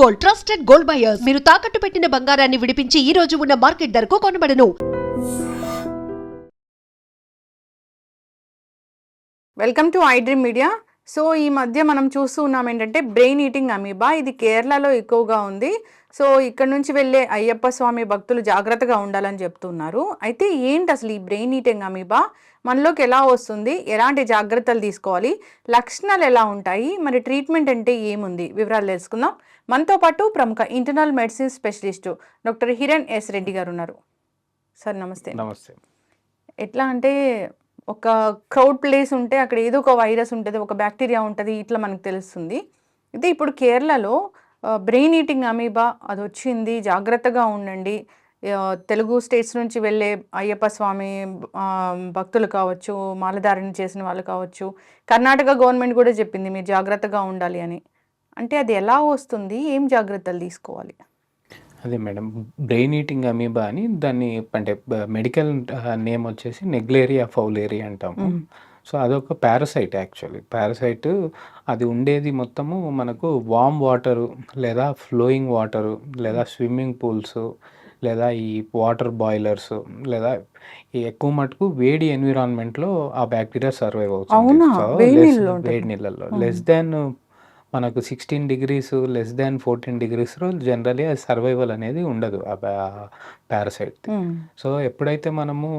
Gold, trusted gold buyers. మీరు తాకట్టు పెట్టిన బంగారాన్ని విడిపించి ఈ రోజు ఉన్న మార్కెట్ ధరకు కొనబడను. Welcome to I Dream Media. So ఈ మధ్య మనం చూస్తూ ఉన్నాం ఏంటంటే బ్రెయిన్ ఈటింగ్ అమీబా, ఇది కేరళలో ఎక్కువగా ఉంది. సో ఇక్కడ నుంచి వెళ్ళే అయ్యప్ప స్వామి భక్తులు జాగ్రత్తగా ఉండాలని చెప్తున్నారు. అయితే ఏంటి అసలు ఈ బ్రెయిన్ ఈటింగ్ అమీబా, మనలోకి ఎలా వస్తుంది, ఎలాంటి జాగ్రత్తలు తీసుకోవాలి, లక్షణాలు ఎలా ఉంటాయి, మరి ట్రీట్మెంట్ అంటే ఏముంది, వివరాలు తెలుసుకుందాం. మనతో పాటు ప్రముఖ internal medicine specialist doctor Hiran S Reddy గారు ఉన్నారు. సార్ నమస్తే. నమస్తే. ఎట్లా అంటే ఒక క్రౌడ్ ప్లేస్ ఉంటే అక్కడ ఏదో ఒక వైరస్ ఉంటుంది, ఒక బ్యాక్టీరియా ఉంటుంది, ఇట్లా మనకు తెలుస్తుంది. అయితే ఇప్పుడు కేరళలో బ్రెయిన్ ఈటింగ్ అమీబా అది వచ్చింది, జాగ్రత్తగా ఉండండి. తెలుగు స్టేట్స్ నుంచి వెళ్ళే అయ్యప్ప స్వామి భక్తులు కావచ్చు, మాలధారణ చేసిన వాళ్ళు కావచ్చు, కర్ణాటక గవర్నమెంట్ కూడా చెప్పింది మీరు జాగ్రత్తగా ఉండాలి అని. అంటే అది ఎలా వస్తుంది, ఏం జాగ్రత్తలు తీసుకోవాలి? అదే మేడం, బ్రెయిన్ ఈటింగ్ అమీబా అని దాన్ని అంటే మెడికల్ నేమ్ వచ్చేసి నెగ్లేరియా ఫౌలేరియా అంటాము. సో అదొక పారాసైట్. యాక్చువల్లీ పారాసైట్ అది ఉండేది మొత్తము మనకు వామ్ వాటరు లేదా ఫ్లోయింగ్ వాటరు లేదా స్విమ్మింగ్ పూల్స్ లేదా ఈ వాటర్ బాయిలర్స్ లేదా ఈ ఎక్కువ మటుకు వేడి ఎన్విరాన్మెంట్లో ఆ బ్యాక్టీరియా సర్వైవ్ అవుతుంది. సో వేడి నీళ్ళల్లో లెస్ దాన్ మనకు 16 degrees లెస్ దాన్ 14 degreesలో జనరలీ అది సర్వైవల్ అనేది ఉండదు ఆ పారాసైట్. సో ఎప్పుడైతే మనము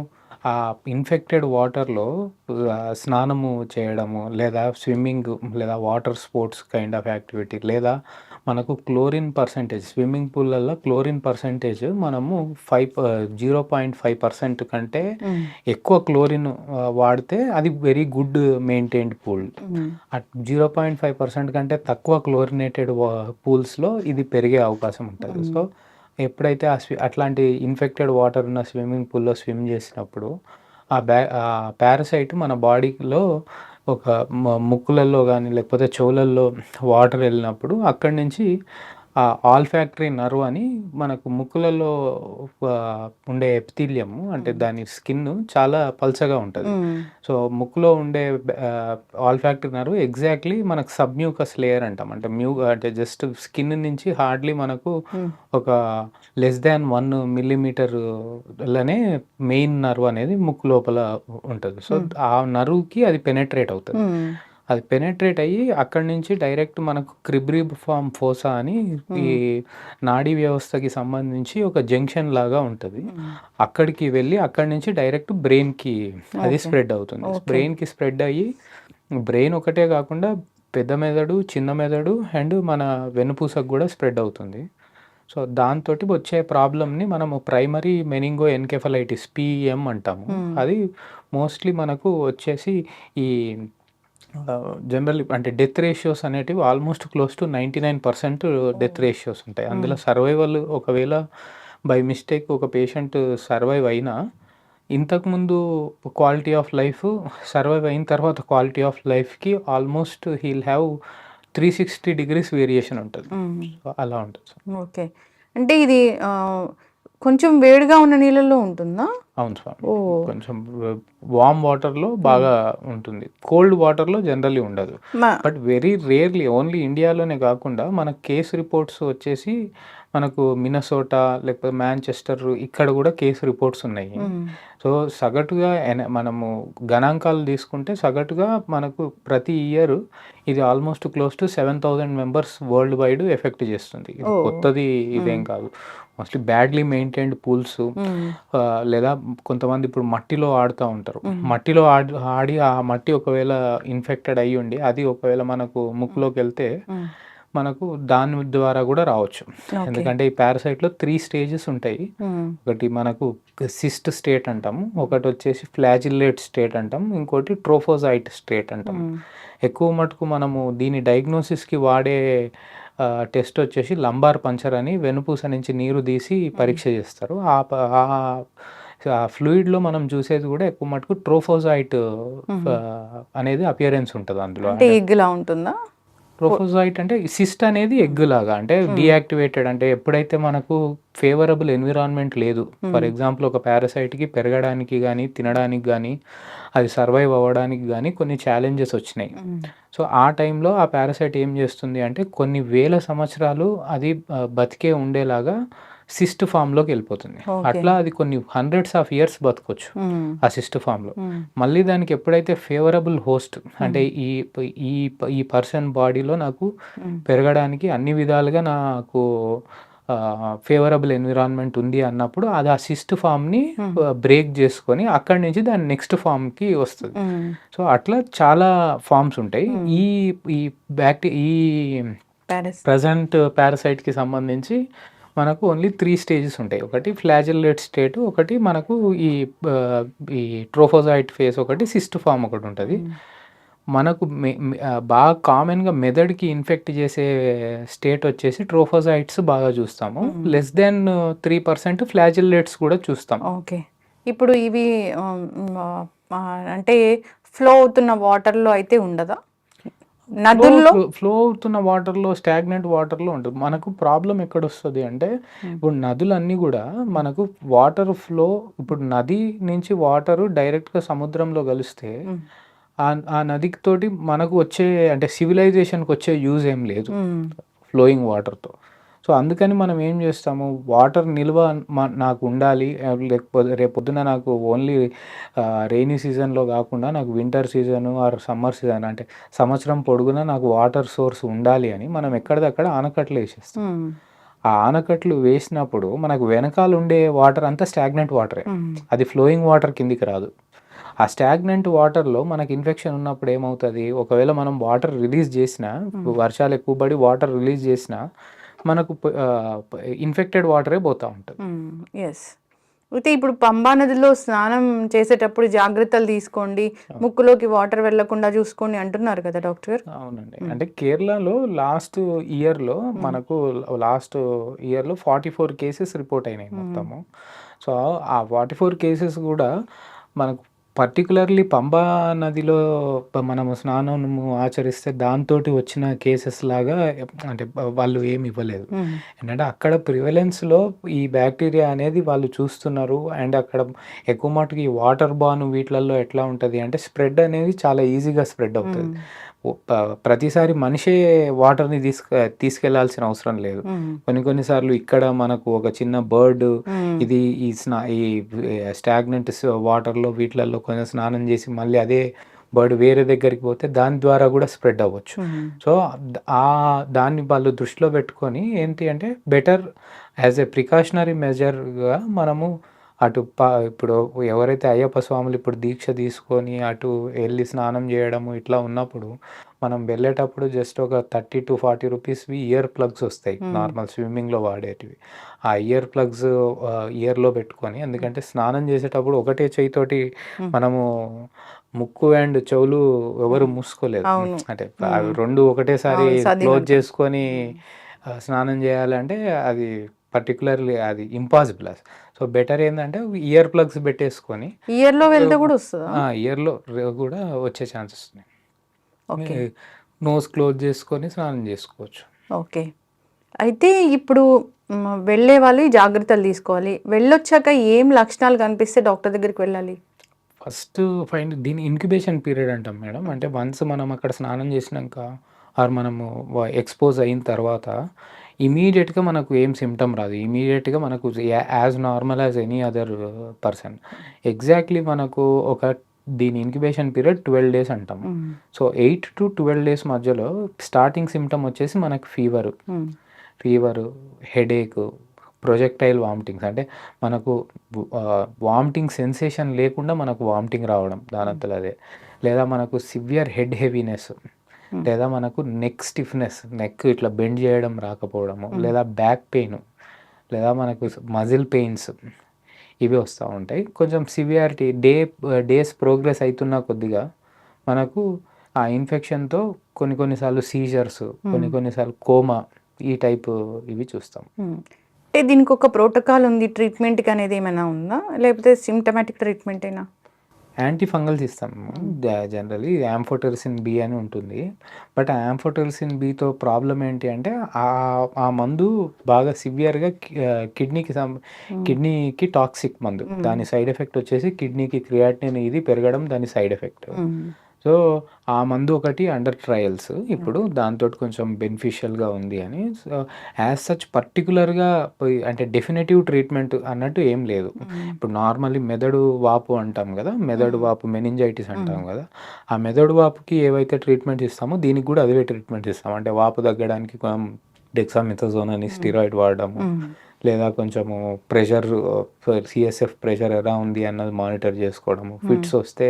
ఆ ఇన్ఫెక్టెడ్ వాటర్లో స్నానము చేయడము లేదా స్విమ్మింగ్ లేదా water sports kind of activity లేదా మనకు క్లోరిన్ పర్సెంటేజ్ స్విమ్మింగ్ పూల్లలో క్లోరిన్ పర్సెంటేజ్ మనము 0.5% కంటే ఎక్కువ క్లోరిన్ వాడితే అది వెరీ గుడ్ మెయింటైన్డ్ పూల్. 0.5% కంటే తక్కువ క్లోరినేటెడ్ పూల్స్లో ఇది పెరిగే అవకాశం ఉంటుంది. సో ఎప్పుడైతే అట్లాంటి ఇన్ఫెక్టెడ్ వాటర్ ఉన్న స్విమ్మింగ్ పూల్లో స్విమ్ చేసినప్పుడు ఆ పారాసైట్ మన బాడీలో ఒక ముక్కులలో కానీ లేకపోతే చెవులల్లో వాటర్ వెళ్ళినప్పుడు అక్కడి నుంచి ఆ ఆల్ఫాక్టరీ నర్వ్ అని మనకు ముక్కులలో ఉండే ఎపిథీలియము అంటే దాని స్కిన్ చాలా పల్చగా ఉంటుంది. సో ముక్కులో ఉండే ఆల్ఫాక్టరీ నర్వ్ ఎగ్జాక్ట్లీ మనకు సబ్మ్యూకస్ లేయర్ అంటాం. అంటే జస్ట్ స్కిన్ నుంచి హార్డ్లీ మనకు ఒక లెస్ దాన్ 1 millimeterలనే మెయిన్ నర్వ్ అనేది ముక్కు లోపల ఉంటుంది. సో ఆ నర్వ్కి అది పెనెట్రేట్ అవుతుంది. అది పెనెట్రేట్ అయ్యి అక్కడి నుంచి డైరెక్ట్ మనకు క్రిబ్రిఫార్మ్ ఫోసా అని ఈ నాడీ వ్యవస్థకి సంబంధించి ఒక జంక్షన్ లాగా ఉంటుంది. అక్కడికి వెళ్ళి అక్కడి నుంచి డైరెక్ట్ బ్రెయిన్కి అది స్ప్రెడ్ అవుతుంది. బ్రెయిన్కి స్ప్రెడ్ అయ్యి బ్రెయిన్ ఒకటే కాకుండా పెద్ద మెదడు, చిన్న మెదడు అండ్ మన వెన్నుపూసకు కూడా స్ప్రెడ్ అవుతుంది. సో దాంతో వచ్చే ప్రాబ్లమ్ని మనము ప్రైమరీ మెనింగో ఎన్కెఫలైటిస్ పిఎం అంటాము. అది మోస్ట్లీ మనకు వచ్చేసి ఈ జనరల్లీ అంటే డెత్ రేషియోస్ అనేటివి almost close to 99% death ratios ఉంటాయి. అందులో సర్వైవల్ ఒకవేళ బై మిస్టేక్ ఒక పేషెంట్ సర్వైవ్ అయినా ఇంతకుముందు క్వాలిటీ ఆఫ్ లైఫ్ సర్వైవ్ అయిన తర్వాత క్వాలిటీ ఆఫ్ లైఫ్కి almost he'll have 360 degrees variation ఉంటుంది. అలా ఉంటుంది. ఓకే, అంటే ఇది కొంచెం వేడిగా ఉన్న నీళ్ళల్లో ఉంటుందా? అవును సార్, కొంచెం వామ్ వాటర్లో బాగా ఉంటుంది, కోల్డ్ వాటర్లో జనరల్లీ ఉండదు. బట్ వెరీ రేర్లీ ఓన్లీ ఇండియాలోనే కాకుండా మన కేసు రిపోర్ట్స్ వచ్చేసి మనకు మినసోటా లేకపోతే మాంచెస్టర్ ఇక్కడ కూడా కేసు రిపోర్ట్స్ ఉన్నాయి. సో సగటుగా మనము గణాంకాలు తీసుకుంటే సగటుగా మనకు ప్రతి ఇయర్ ఇది almost close to 7,000 members world wide effect చేస్తుంది. ఇది కొత్తది ఇదేం కాదు. మోస్ట్లీ బ్యాడ్లీ మెయింటైన్డ్ పూల్స్ లేదా కొంతమంది ఇప్పుడు మట్టిలో ఆడుతూ ఉంటారు. మట్టిలో ఆడి ఆ మట్టి ఒకవేళ ఇన్ఫెక్టెడ్ అయ్యి ఉండి అది ఒకవేళ మనకు ముక్కులోకి వెళ్తే మనకు దాని ద్వారా కూడా రావచ్చు. ఎందుకంటే ఈ పారాసైట్లో 3 stages ఉంటాయి. ఒకటి మనకు సిస్ట్ స్టేట్ అంటాము, ఒకటి వచ్చేసి ఫ్లాజిల్లేట్ స్టేట్ అంటాం, ఇంకోటి ట్రోఫోజైట్ స్టేట్ అంటాం. ఎక్కువ మటుకు మనము దీని డయాగ్నోసిస్కి వాడే టెస్ట్ వచ్చేసి లంబార్ పంచర్ అని వెనుపూస నుంచి నీరు తీసి పరీక్ష చేస్తారు. ఆ ఫ్లూయిడ్లో మనం చూసేది కూడా ఎక్కువ మటుకు ట్రోఫోజైట్ అనేది అపియరెన్స్ ఉంటుంది అందులో. అంటే ఎగ్లా ఉంటుందా? ట్రోఫోజాయిట్ అంటే సిస్ట్ అనేది ఎగ్ లాగా, అంటే డీయాక్టివేటెడ్, అంటే ఎప్పుడైతే మనకు ఫేవరబుల్ ఎన్విరాన్మెంట్ లేదు, ఫర్ ఎగ్జాంపుల్ ఒక పారాసైట్కి పెరగడానికి కానీ తినడానికి కానీ అది సర్వైవ్ అవ్వడానికి కానీ కొన్ని ఛాలెంజెస్ వచ్చినాయి. సో ఆ టైంలో ఆ పారాసైట్ ఏం చేస్తుంది అంటే కొన్ని వేల సంవత్సరాలు అది బతికే ఉండేలాగా సిస్ట్ ఫామ్లోకి వెళ్ళిపోతుంది. అట్లా అది కొన్ని హండ్రెడ్స్ ఆఫ్ ఇయర్స్ బతకొచ్చు ఆ సిస్ట్ ఫామ్లో. మళ్ళీ దానికి ఎప్పుడైతే ఫేవరబుల్ హోస్ట్, అంటే ఈ ఈ ఈ పర్సన్ బాడీలో నాకు పెరగడానికి అన్ని విధాలుగా నాకు ఫేవరబుల్ ఎన్విరాన్మెంట్ ఉంది అన్నప్పుడు అది ఆ సిస్ట్ ఫామ్ని బ్రేక్ చేసుకొని అక్కడి నుంచి దాని నెక్స్ట్ ఫామ్కి వస్తుంది. సో అట్లా చాలా ఫామ్స్ ఉంటాయి. ఈ ఈ ప్రజెంట్ పారాసైట్కి సంబంధించి మనకు ఓన్లీ 3 స్టేజెస్ ఉంటాయి. ఒకటి ఫ్లాజెల్లేట్ స్టేట్, ఒకటి మనకు ఈ ట్రోఫోజాయిట్ ఫేస్, ఒకటి సిస్ట్ ఫామ్ ఒకటి ఉంటుంది. మనకు బాగా కామన్గా మెదడుకి ఇన్ఫెక్ట్ చేసే స్టేట్ వచ్చేసి ట్రోఫోజాయిట్స్ బాగా చూస్తాము. లెస్ దెన్ 3% ఫ్లాజెల్లేట్స్ కూడా చూస్తాం. ఓకే, ఇప్పుడు ఇవి అంటే ఫ్లో అవుతున్న వాటర్లో అయితే ఉండదా? నదుల్లో ఫ్లో అవుతున్న వాటర్లో, స్టాగ్నెంట్ వాటర్లో ఉంటుంది. మనకు ప్రాబ్లం ఎక్కడ వస్తుంది అంటే ఇప్పుడు నదులన్నీ కూడా మనకు వాటర్ ఫ్లో, ఇప్పుడు నది నుంచి వాటర్ డైరెక్ట్గా సముద్రంలో కలిస్తే ఆ నదికి తోటి మనకు వచ్చే, అంటే సివిలైజేషన్కి వచ్చే యూజ్ ఏం లేదు ఫ్లోయింగ్ వాటర్తో. సో అందుకని మనం ఏం చేస్తాము, వాటర్ నిల్వ నాకు ఉండాలి, లేకపోతే రేపొద్దున నాకు ఓన్లీ రెయినీ సీజన్లో కాకుండా నాకు winter season or summer season, అంటే సంవత్సరం పొడుగునా నాకు వాటర్ సోర్స్ ఉండాలి అని మనం ఎక్కడిదక్కడ ఆనకట్లు వేసేస్తాం. ఆ ఆనకట్లు వేసినప్పుడు మనకు వెనకాల ఉండే వాటర్ అంతా స్టాగ్నెంట్ వాటరే, అది ఫ్లోయింగ్ వాటర్ కిందికి రాదు. ఆ స్టాగ్నెంట్ వాటర్లో మనకి ఇన్ఫెక్షన్ ఉన్నప్పుడు ఏమవుతుంది, ఒకవేళ మనం వాటర్ రిలీజ్ చేసినా, వర్షాలు ఎక్కువ పడి వాటర్ రిలీజ్ చేసినా మనకు ఇన్ఫెక్టెడ్ వాటరే పోతూ ఉంటుంది. ఎస్, అయితే ఇప్పుడు పంబా నదిలో స్నానం చేసేటప్పుడు జాగ్రత్తలు తీసుకోండి, ముక్కులోకి వాటర్ వెళ్లకుండా చూసుకోండి అంటున్నారు కదా డాక్టర్ గారు? అవునండి, అంటే కేరళలో లాస్ట్ ఇయర్లో 44 కేసెస్ రిపోర్ట్ అయినాయి మొత్తము. సో ఆ 44 కేసెస్ కూడా మనకు పర్టికులర్లీ పంబా నదిలో మనము స్నానము ఆచరిస్తే దాంతో వచ్చిన కేసెస్ లాగా అంటే వాళ్ళు ఏమి ఇవ్వలేదు. ఏంటంటే అక్కడ ప్రివలెన్స్లో ఈ బ్యాక్టీరియా అనేది వాళ్ళు చూస్తున్నారు. అండ్ అక్కడ ఎక్కువ మటుకు ఈ వాటర్ బాన్ వీటిలలో ఎట్లా ఉంటుంది అంటే స్ప్రెడ్ అనేది చాలా ఈజీగా స్ప్రెడ్ అవుతుంది. ప్రతిసారి మనిషే వాటర్ని తీసుకెళ్లాల్సిన అవసరం లేదు. కొన్నిసార్లు ఇక్కడ మనకు ఒక చిన్న బర్డ్ ఇది ఈ స్టాగ్నెంట్ వాటర్లో వీటిలలో కొంచెం స్నానం చేసి మళ్ళీ అదే బర్డ్ వేరే దగ్గరికి పోతే దాని ద్వారా కూడా స్ప్రెడ్ అవ్వచ్చు. సో దాన్ని వాళ్ళు దృష్టిలో పెట్టుకొని ఏంటి అంటే బెటర్ యాజ్ ఏ ప్రికాషనరీ మెజర్గా మనము అటు ఇప్పుడు ఎవరైతే అయ్యప్ప స్వాములు ఇప్పుడు దీక్ష తీసుకొని అటు వెళ్ళి స్నానం చేయడము ఇట్లా ఉన్నప్పుడు మనం వెళ్ళేటప్పుడు జస్ట్ ఒక 30 to 40 రూపీస్వి ఇయర్ ప్లగ్స్ వస్తాయి, నార్మల్ స్విమ్మింగ్లో వాడేటివి. ఆ ఇయర్ ప్లగ్స్ ఇయర్లో పెట్టుకొని, ఎందుకంటే స్నానం చేసేటప్పుడు ఒకటే చేయితోటి మనము ముక్కు అండ్ చెవులు ఎవరు మూసుకోలేదు, అంటే అవి రెండు ఒకటేసారి క్లోజ్ చేసుకొని స్నానం చేయాలంటే అది పర్టికులర్లీ అది ఇంపాసిబుల్. సో బెటర్ ఏంటంటే ఇయర్ ప్లగ్స్ పెట్టేసుకొని ఇయర్లో వెళ్తే కూడా వస్తుంది, ఇయర్లో కూడా వచ్చే ఛాన్సెస్ ఉన్నాయి. నోస్ క్లోజ్ చేసుకొని స్నానం చేసుకోవచ్చు. ఓకే, అయితే ఇప్పుడు వెళ్ళే వాళ్ళు జాగ్రత్తలు తీసుకోవాలి. వెళ్ళొచ్చాక ఏం లక్షణాలు కనిపిస్తే డాక్టర్ దగ్గరికి వెళ్ళాలి? ఫస్ట్ దీని ఇంక్యుబేషన్ పీరియడ్ అంటాం మేడం. అంటే వన్స్ మనం అక్కడ స్నానం చేసినాక ఆర్ మనము ఎక్స్పోజ్ అయిన తర్వాత ఇమీడియట్గా మనకు ఏం సిమ్టమ్ రాదు, ఇమీడియట్గా మనకు as normal as any other person. Exactly మనకు దీని ఇంక్యుబేషన్ పీరియడ్ 12 days అంటాం. సో 8 to 12 days మధ్యలో స్టార్టింగ్ సిమ్టమ్ వచ్చేసి మనకు ఫీవరు, హెడేక్, ప్రొజెక్టైల్ వామిటింగ్స్, అంటే మనకు వామిటింగ్ సెన్సేషన్ లేకుండా మనకు వామిటింగ్ రావడం దానంతలో అదే, లేదా మనకు సివియర్ హెడ్ హెవీనెస్, లేదా మనకు నెక్ స్టిఫ్నెస్, నెక్ ఇట్లా బెండ్ చేయడం రాకపోవడము, లేదా బ్యాక్ పెయిన్, లేదా మనకు మజిల్ పెయిన్స్, ఇవి వస్తూ ఉంటాయి. కొంచెం సివియారిటీ డేస్ ప్రోగ్రెస్ అవుతున్న కొద్దిగా మనకు ఆ ఇన్ఫెక్షన్తో కొన్నిసార్లు సీజర్స్, కొన్నిసార్లు కోమా, ఈ టైప్ ఇవి చూస్తాం. అంటే దీనికి ఒక ప్రోటోకాల్ ఉంది ట్రీట్మెంట్కి అనేది ఏమైనా ఉందా, లేకపోతే సిమ్టమాటిక్ ట్రీట్మెంట్ అయినా? యాంటీ ఫంగల్స్ ఇస్తాం జనరలీ యాంఫోటెరిసిన్ బి అని ఉంటుంది. బట్ ఆ యాంఫోటెరిసిన్ బితో ప్రాబ్లం ఏంటి అంటే ఆ మందు బాగా సివియర్గా కిడ్నీకి టాక్సిక్ మందు. దాని సైడ్ ఎఫెక్ట్ వచ్చేసి కిడ్నీకి క్రియాటినిన్ ఇది పెరగడం దాని సైడ్ ఎఫెక్ట్. సో ఆ మందు ఒకటి అండర్ ట్రయల్స్ ఇప్పుడు, దాంతో కొంచెం బెనిఫిషియల్గా ఉంది అని. సో యాజ్ సచ్ పర్టికులర్గా అంటే డెఫినెటివ్ ట్రీట్మెంట్ అన్నట్టు ఏం లేదు. ఇప్పుడు నార్మల్లీ మెదడు వాపు అంటాం కదా, మెదడు వాపు మెనింజైటిస్ అంటాం కదా, ఆ మెదడు వాపుకి ఏవైతే ట్రీట్మెంట్ ఇస్తామో దీనికి కూడా అదే ట్రీట్మెంట్ ఇస్తాం. అంటే వాపు తగ్గడానికి డెక్సామెథాజోన్ అని స్టిరాయిడ్ వాడడము, లేదా కొంచెము ప్రెషర్ సిఎస్ఎఫ్ ప్రెషర్ ఎలా ఉంది అన్నది మానిటర్ చేసుకోవడము, ఫిట్స్ వస్తే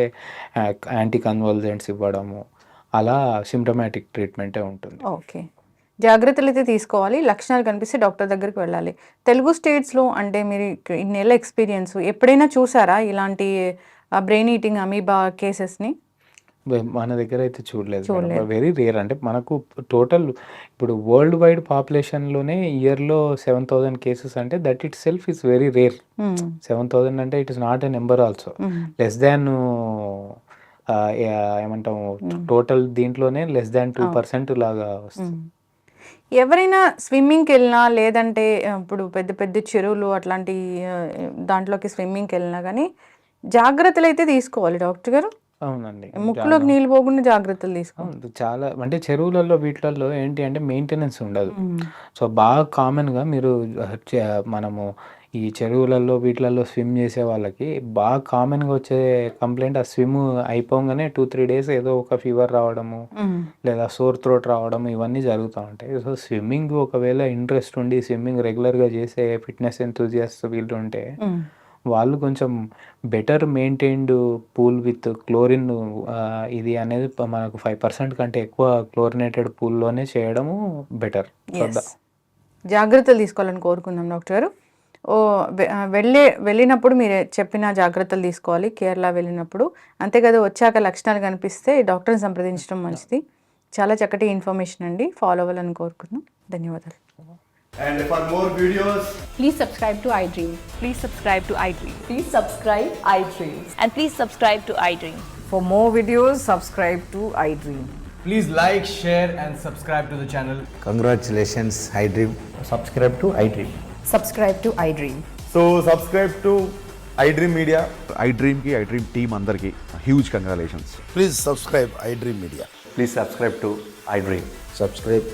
యాంటీ కన్వల్జెంట్స్ ఇవ్వడము, అలా సిమ్టమాటిక్ ట్రీట్మెంటే ఉంటుంది. ఓకే, జాగ్రత్తలు అయితే తీసుకోవాలి. లక్షణాలు కనిపిస్తే డాక్టర్ దగ్గరికి వెళ్ళాలి. తెలుగు స్టేట్స్లో అంటే మీరు ఇన్నేళ్ళ ఎక్స్పీరియన్స్ ఎప్పుడైనా చూసారా ఇలాంటి బ్రెయిన్ ఈటింగ్ అమీబా కేసెస్ని? మన దగ్గర అయితే చూడలేదు, వెరీ రేర్. అంటే మనకు టోటల్ ఇప్పుడు వరల్డ్ వైడ్ పాపులేషన్లోనే ఇయర్లో 7,000 కేసెస్ అంటే that it self is very rare. 7,000 అంటే it is not a number also, less than ఏమంటాము టోటల్ దీంట్లోనే లెస్ దాన్ 2% లాగా వస్తుంది. ఎవరైనా స్విమ్మింగ్కి వెళ్ళినా లేదంటే ఇప్పుడు పెద్ద పెద్ద చెరువులు అట్లాంటి దాంట్లోకి స్విమ్మింగ్కి వెళ్ళినా కానీ జాగ్రత్తలు అయితే తీసుకోవాలి డాక్టర్ గారు. అవునండి, ముక్కులోకి నీళ్ళు పోకుండా జాగ్రత్తలు తీసుకోవాలి. చాలా అంటే చెరువులలో వీటిలలో ఏంటి అంటే మెయింటెనెన్స్ ఉండదు. సో బాగా కామన్గా మీరు మనము ఈ చెరువులలో వీటిలలో స్విమ్ చేసే వాళ్ళకి బాగా కామన్గా వచ్చే కంప్లైంట్, ఆ స్విమ్ అయిపోగానే 2-3 డేస్ ఏదో ఒక ఫీవర్ రావడము, లేదా సోర్ థ్రోట్ రావడము, ఇవన్నీ జరుగుతూ ఉంటాయి. సో స్విమ్మింగ్ ఒకవేళ ఇంట్రెస్ట్ ఉండి స్విమ్మింగ్ రెగ్యులర్గా చేసే ఫిట్నెస్ ఎంతూజియాస్ట్ వీళ్ళు ఉంటే వాళ్ళు కొంచెం better maintained pool with chlorine ఇది అనేది మనకు 5% కంటే ఎక్కువ క్లోరినేటెడ్ పూల్లోనే చేయడము బెటర్. జాగ్రత్తలు తీసుకోవాలని కోరుకుందాం డాక్టర్ గారు. వెళ్ళినప్పుడు మీరు చెప్పిన జాగ్రత్తలు తీసుకోవాలి కేరళ వెళ్ళినప్పుడు. అంతే కదా, వచ్చాక లక్షణాలు కనిపిస్తే డాక్టర్ని సంప్రదించడం మంచిది. చాలా చక్కటి ఇన్ఫర్మేషన్ అండి, ఫాలో అవ్వాలని కోరుకుందాం. ధన్యవాదాలు. And for more videos, Please subscribe to iDream. Please subscribe to iDream. Please subscribe iDream. And please subscribe to iDream. For more videos, subscribe to iDream. please like, share and subscribe to the channel. Congratulations, iDream. Subscribe to iDream. Subscribe to iDream. So subscribe to iDream Media. iDream ki iDream team andarki huge congratulations. Please subscribe iDream Media. Please subscribe to iDream. Subscribe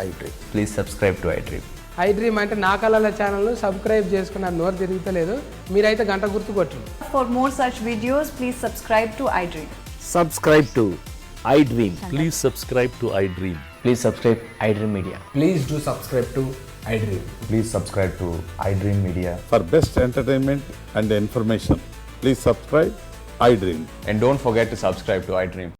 iDream. Please subscribe to iDream. iDream అంటే నా కళల channel subscribe చేసుకున్న నోరు తిరుగుతలేదు, మీరైతే గంట గుర్తు కొట్టండి. For more such videos, please subscribe to iDream. Subscribe to iDream. Please subscribe to iDream. Please subscribe iDream Media. Please do subscribe to iDream. Please subscribe to iDream Media. For best entertainment and information, please subscribe iDream. And don't forget to subscribe to iDream.